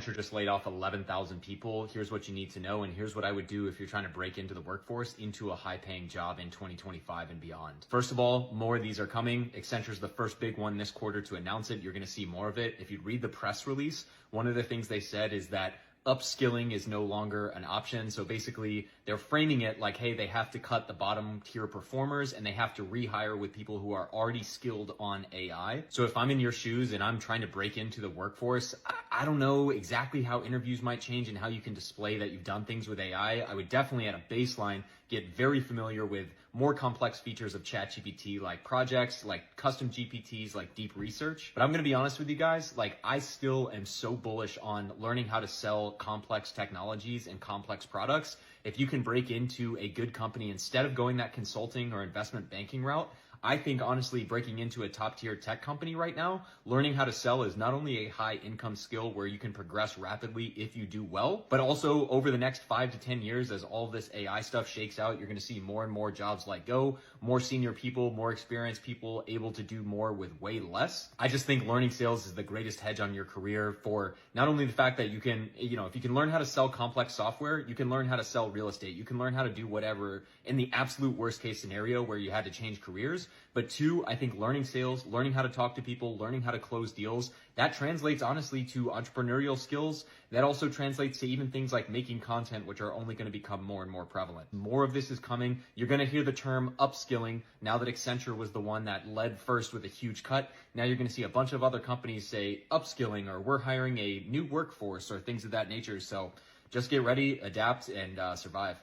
Accenture just laid off 11,000 people. Here's what you need to know, and here's what I would do if you're trying to break into the workforce, into a high-paying job in 2025 and beyond. First of all, more of these are coming. Accenture's the first big one this quarter to announce it. You're gonna see more of it. If you read the press release, one of the things they said is that upskilling is no longer an option. So basically they're framing it like, hey, they have to cut the bottom tier performers and they have to rehire with people who are already skilled on AI. So if I'm in your shoes and I'm trying to break into the workforce, I don't know exactly how interviews might change and how you can display that you've done things with AI. I would definitely at a baseline get very familiar with more complex features of ChatGPT, like projects, like custom GPTs, like deep research. But I'm gonna be honest with you guys, like I still am so bullish on learning how to sell complex technologies and complex products. If you can break into a good company instead of going that consulting or investment banking route, I think honestly breaking into a top tier tech company right now, learning how to sell is not only a high income skill where you can progress rapidly if you do well, but also over the next 5 to 10 years, as all this AI stuff shakes out, you're going to see more and more jobs let go, more senior people, more experienced people able to do more with way less. I just think learning sales is the greatest hedge on your career for not only the fact that you can, if you can learn how to sell complex software, you can learn how to sell real estate, you can learn how to do whatever in the absolute worst case scenario where you had to change careers. But two, I think learning sales, learning how to talk to people, learning how to close deals, that translates honestly to entrepreneurial skills. That also translates to even things like making content, which are only going to become more and more prevalent. More of this is coming. You're going to hear the term upskilling now that Accenture was the one that led first with a huge cut. Now you're going to see a bunch of other companies say upskilling, or we're hiring a new workforce, or things of that nature. So just get ready, adapt, and survive.